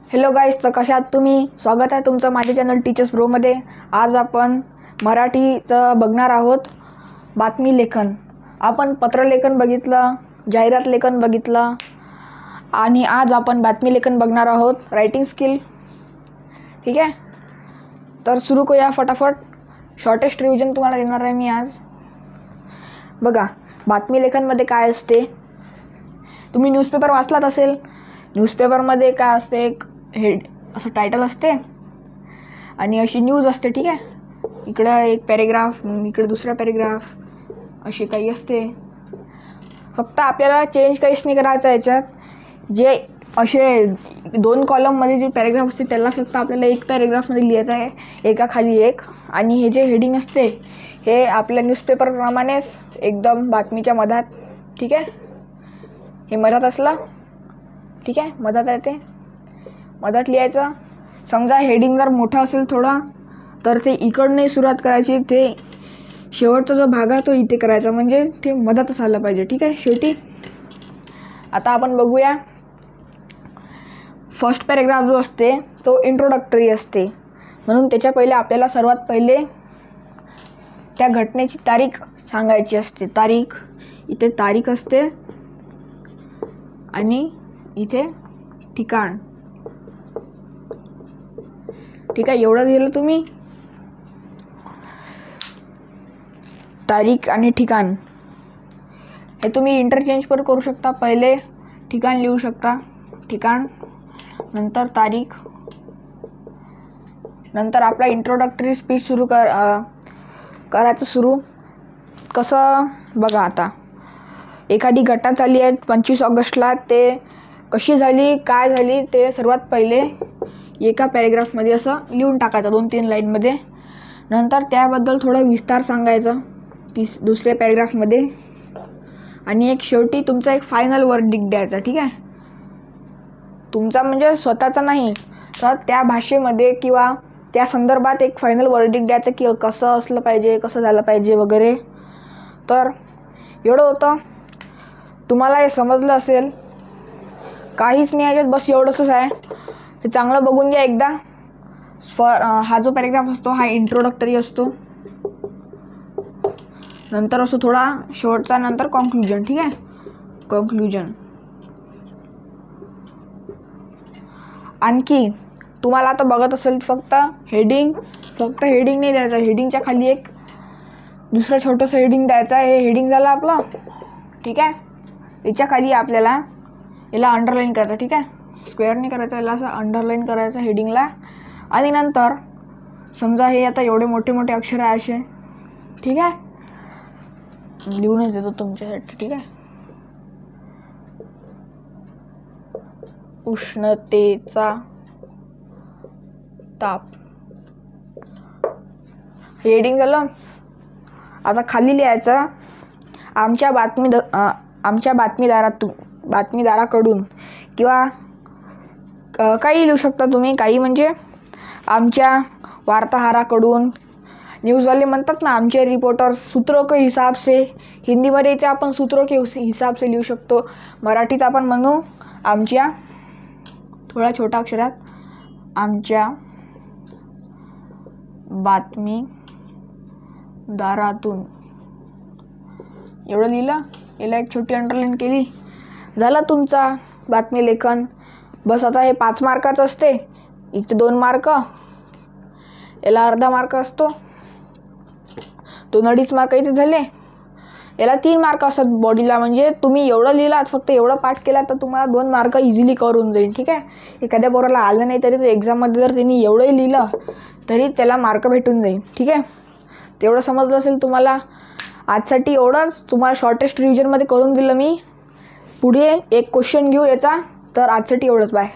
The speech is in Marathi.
हॅलो गाईस, तर कशा आहात तुम्ही? स्वागत आहे तुमचं माझ्या चॅनल टीचर्स ब्रोमध्ये. आज आपण मराठीचं बघणार आहोत बातमी लेखन. आपण पत्रलेखन बघितलं, जाहिरात लेखन बघितलं आणि आज आपण बातमी लेखन बघणार आहोत, रायटिंग स्किल. ठीक आहे, तर सुरू करूया फटाफट. शॉर्टेस्ट रिव्हिजन तुम्हाला देणार आहे मी आज. बघा, बातमी लेखनमध्ये काय असते. तुम्ही न्यूजपेपर वाचलात असेल. न्यूजपेपरमध्ये काय असते, एक हेड असं टायटल असते आणि अशी न्यूज असते. ठीक आहे, इकडं एक पॅरेग्राफ, इकडे दुसरा पॅरेग्राफ, अशी काही असते. फक्त आपल्याला चेंज काहीच नाही करायचं याच्यात. जे असे 2 कॉलममध्ये जे पॅरेग्राफ असते त्याला फक्त आपल्याला एक पॅरेग्राफमध्ये लिहायचं आहे, एका खाली एक. आणि हे जे हेडिंग असते हे आपल्या न्यूजपेपरप्रमाणेच एकदम बातमीच्या मधात. ठीक आहे, हे मधात असला, ठीक आहे, मधात आहे ते मधात लिहायचं. समजा हेडिंग जर मोठा असेल थोडा तर ते इकडने सुरुवात करायची, ते शेवटचा जो भाग आहे तो इथे करायचा, म्हणजे ते मधातच आलं पाहिजे. ठीक आहे. शेवटी आता आपण बघूया. फर्स्ट पॅरेग्राफ जो असते तो इंट्रोडक्टरी असते, म्हणून त्याच्या पहिले आपल्याला सर्वात पहिले त्या घटनेची तारीख सांगायची असते. तारीख, इथे तारीख असते आणि इथे ठिकाण. ठीक आहे, एवढं दिलं तुम्ही. तारीख आणि ठिकाण हे तुम्ही इंटरचेंज पण करू शकता. पहिले ठिकाण लिहू शकता, ठिकाण, नंतर तारीख, नंतर आपला इंट्रोडक्टरी स्पीच सुरू करायचं. सुरू कसं बघा. आता एखादी घटना झाली आहे 25 ऑगस्टला, ते कशी झाली, काय झाली, ते सर्वात पहिले एका पॅरेग्राफमध्ये असं लिहून टाकायचं, 2-3 लाईनमध्ये. नंतर त्याबद्दल थोडं विस्तार सांगायचं दुसऱ्या पॅरेग्राफमध्ये. आणि एक शेवटी तुमचा एक फायनल वर्डिक्ट द्यायचा. ठीक आहे, तुमचा म्हणजे स्वतःचा नाही, तर त्या भाषेमध्ये किंवा त्या संदर्भात एक फायनल वर्डिक्ट द्यायचं की कसं असलं पाहिजे, कसं झालं पाहिजे वगैरे. तर एवढं होतं. तुम्हाला हे समजलं असेल. काहीच नाही आहे, बस एवढंच आहे. हे चांगलं बघून घ्या एकदा. हा जो पॅरेग्राफ असतो हा इंट्रोडक्टरी असतो, नंतर असतो थोडा शेवटचा, नंतर कॉन्क्लुजन. ठीक आहे, कॉन्क्लुजन. आणखी तुम्हाला आता बघत असेल फक्त हेडिंग नाही द्यायचं. हेडिंगच्या खाली एक दुसरं छोटंसं हेडिंग द्यायचं. हे हेडिंग झालं आपलं. ठीक आहे, याच्या खाली आपल्याला याला अंडरलाईन करायचं. ठीक आहे, स्क्वेअर नाही करायचं, याला असं अंडरलाईन करायचं हेडिंगला. आणि नंतर समजा हे आता एवढे मोठे मोठे अक्षर आहे असे. ठीक आहे, लिहूनच देतो तुमच्यासाठी. ठीक आहे, उष्णतेचा ताप, हेडिंग झालं. आता खाली लिहायचं आमच्या बातमीदाराकडून, किंवा काही लिहू शकता तुम्ही. काही म्हणजे आमच्या वार्ताहराकडून. न्यूज़वाले म्हणतात ना, आमचे रिपोर्टर्स सूत्रों के हिसाब से. हिंदीमध्ये इथे आपण सूत्रों के हिसाब से लिहू शकतो. मराठीत आपण म्हणू आमच्या, थोडा छोटा अक्षरात, आमच्या बातमीदारातून. एवढं लिहिलं, याला एक छोटी अंडरलाईन केली, झालं तुमचा बातमी लेखन. बस. आता हे 5 मार्काचं असते, इथे 2 मार्क, याला अर्धा मार्क असतो, 2-2.5 मार्क इथे झाले. याला 3 मार्क असतात बॉडीला. म्हणजे तुम्ही एवढं लिहिलात, फक्त एवढं पाठ केला तर तुम्हाला 2 मार्क इझिली कव्हर होऊन जाईल. ठीक आहे, एखाद्या पोराला आलं नाही तरी तो एक्झाममध्ये जर त्यांनी एवढंही लिहिलं तरी त्याला मार्क भेटून जाईल. ठीक आहे, तेवढं समजलं असेल तुम्हाला. आजसाठी एवढंच. तुम्हाला शॉर्टेस्ट रिव्हिजनमध्ये करून दिलं मी. पुढे एक क्वेश्चन घेऊ याचा. तर आजसाठी एवढंच. बाय.